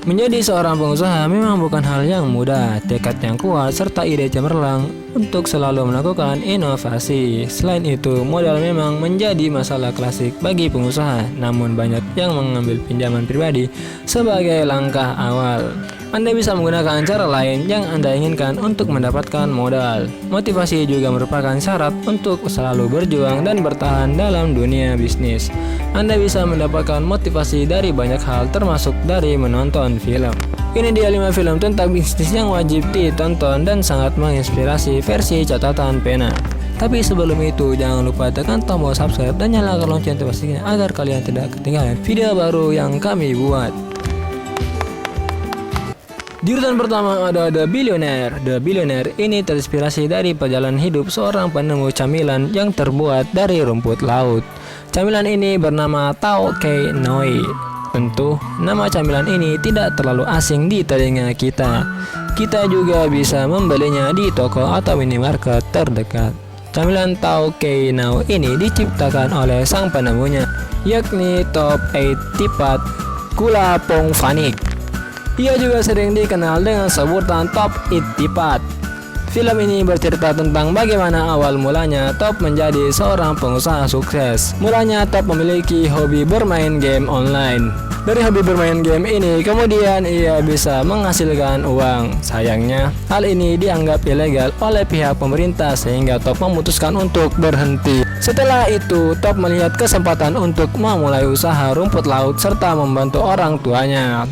Menjadi seorang pengusaha memang bukan hal yang mudah, tekad yang kuat serta ide cemerlang untuk selalu melakukan inovasi. Selain itu, modal memang menjadi masalah klasik bagi pengusaha, namun banyak yang mengambil pinjaman pribadi sebagai langkah awal. Anda bisa menggunakan cara lain yang Anda inginkan untuk mendapatkan modal. Motivasi juga merupakan syarat untuk selalu berjuang dan bertahan dalam dunia bisnis. Anda bisa mendapatkan motivasi dari banyak hal termasuk dari menonton film. Ini dia 5 film tentang bisnis yang wajib ditonton dan sangat menginspirasi versi catatan pena. Tapi sebelum itu jangan lupa tekan tombol subscribe dan nyalakan lonceng notifikasinya agar kalian tidak ketinggalan video baru yang kami buat. Di urutan pertama ada The Billionaire. The Billionaire ini terinspirasi dari perjalanan hidup seorang penemu camilan yang terbuat dari rumput laut. Camilan ini bernama Tao Kei Noi. Tentu, nama camilan ini tidak terlalu asing di telinga kita. Kita juga bisa membelinya di toko atau minimarket terdekat. Camilan Tao Kei Noi ini diciptakan oleh sang penemunya, yakni Top 8 Teapot Kula Pong Phanik. Ia juga sering dikenal dengan sebutan Top 8 Teapot. Film ini bercerita tentang bagaimana awal mulanya Top menjadi seorang pengusaha sukses. Mulanya Top memiliki hobi bermain game online. Dari hobi bermain game ini, kemudian ia bisa menghasilkan uang. Sayangnya, hal ini dianggap ilegal oleh pihak pemerintah sehingga Top memutuskan untuk berhenti. Setelah itu, Top melihat kesempatan untuk memulai usaha rumput laut serta membantu orang tuanya.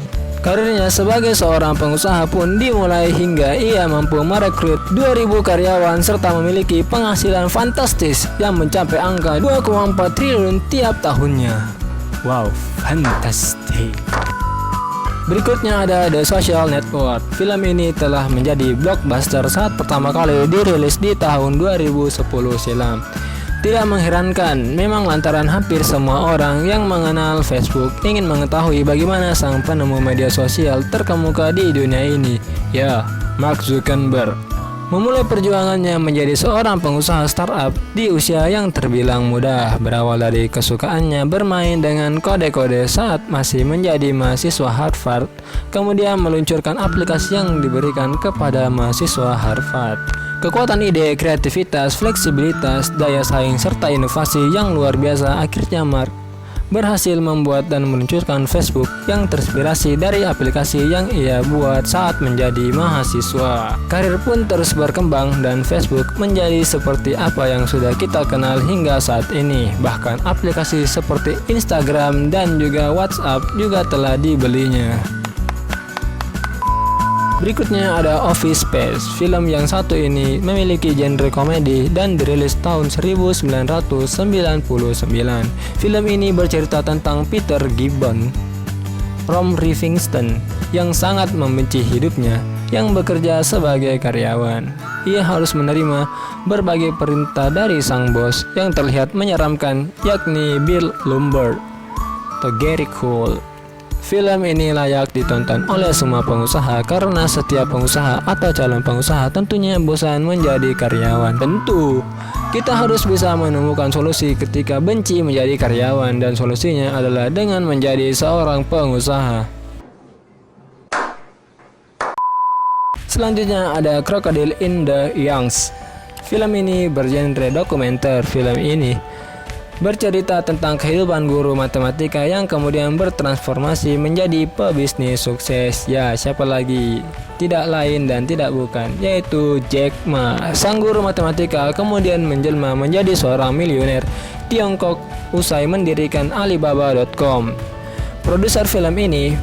Karirnya sebagai seorang pengusaha pun dimulai hingga ia mampu merekrut 2.000 karyawan serta memiliki penghasilan fantastis yang mencapai angka 2,4 triliun tiap tahunnya. Wow, fantastik. Berikutnya ada The Social Network. Film ini telah menjadi blockbuster saat pertama kali dirilis di tahun 2010 silam. Tidak mengherankan, memang lantaran hampir semua orang yang mengenal Facebook ingin mengetahui bagaimana sang penemu media sosial terkemuka di dunia ini, ya, Mark Zuckerberg. Memulai perjuangannya menjadi seorang pengusaha startup di usia yang terbilang muda, berawal dari kesukaannya bermain dengan kode-kode saat masih menjadi mahasiswa Harvard, kemudian meluncurkan aplikasi yang diberikan kepada mahasiswa Harvard. Kekuatan ide, kreativitas, fleksibilitas, daya saing, serta inovasi yang luar biasa akhirnya Mark berhasil membuat dan meluncurkan Facebook yang terinspirasi dari aplikasi yang ia buat saat menjadi mahasiswa. Karir pun terus berkembang dan Facebook menjadi seperti apa yang sudah kita kenal hingga saat ini. Bahkan aplikasi seperti Instagram dan juga WhatsApp juga telah dibelinya. Berikutnya ada Office Space. Film yang satu ini memiliki genre komedi dan dirilis tahun 1999. Film ini bercerita tentang Peter Gibbon, Ron Livingston, yang sangat membenci hidupnya yang bekerja sebagai karyawan. Ia harus menerima berbagai perintah dari sang bos yang terlihat menyeramkan, yakni Bill Lumbergh atau Gary Cole. Film ini layak ditonton oleh semua pengusaha karena setiap pengusaha atau calon pengusaha tentunya bosan menjadi karyawan. Tentu, kita harus bisa menemukan solusi ketika benci menjadi karyawan dan solusinya adalah dengan menjadi seorang pengusaha. Selanjutnya ada Crocodile in the Yangs. Film ini bergenre dokumenter. Film ini bercerita tentang kehidupan guru matematika yang kemudian bertransformasi menjadi pebisnis sukses. Ya, siapa lagi? Tidak lain dan tidak bukan, yaitu Jack Ma. Sang guru matematika kemudian menjelma menjadi seorang miliuner Tiongkok usai mendirikan Alibaba.com. Produser film ini,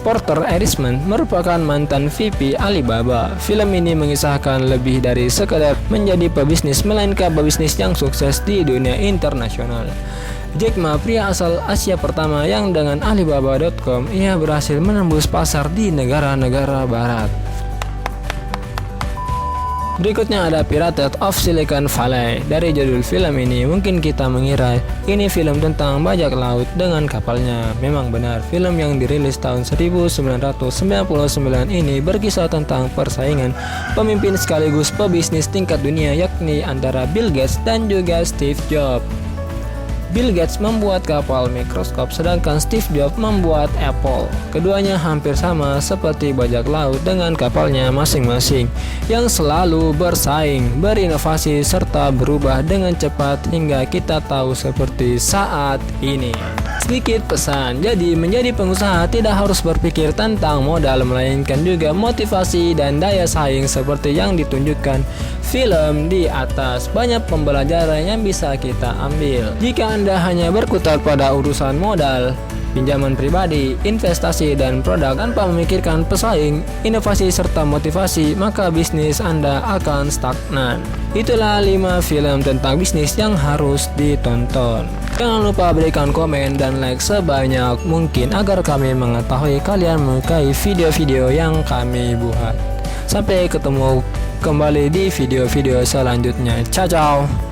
Porter Erisman, merupakan mantan VP Alibaba. Film ini mengisahkan lebih dari sekedar menjadi pebisnis, melainkan pebisnis yang sukses di dunia internasional. Jack Ma, pria asal Asia pertama yang dengan Alibaba.com ia berhasil menembus pasar di negara-negara barat. Berikutnya ada Pirates of Silicon Valley. Dari judul film ini mungkin kita mengira ini film tentang bajak laut dengan kapalnya. Memang benar, film yang dirilis tahun 1999 ini berkisah tentang persaingan pemimpin sekaligus pebisnis tingkat dunia, yakni antara Bill Gates dan juga Steve Jobs. Bill Gates membuat kapal mikroskop sedangkan Steve Jobs membuat Apple. Keduanya hampir sama seperti bajak laut dengan kapalnya masing-masing yang selalu bersaing, berinovasi serta berubah dengan cepat hingga kita tahu seperti saat ini. Sedikit pesan, jadi menjadi pengusaha tidak harus berpikir tentang modal melainkan juga motivasi dan daya saing seperti yang ditunjukkan film di atas. Banyak pembelajaran yang bisa kita ambil. Jika Anda hanya berkutat pada urusan modal, pinjaman pribadi, investasi, dan produk tanpa memikirkan pesaing, inovasi, serta motivasi, maka bisnis Anda akan stagnan. Itulah 5 film tentang bisnis yang harus ditonton. Jangan lupa berikan komen dan like sebanyak mungkin agar kami mengetahui kalian menyukai video-video yang kami buat. Sampai ketemu kembali di video-video selanjutnya. Ciao ciao.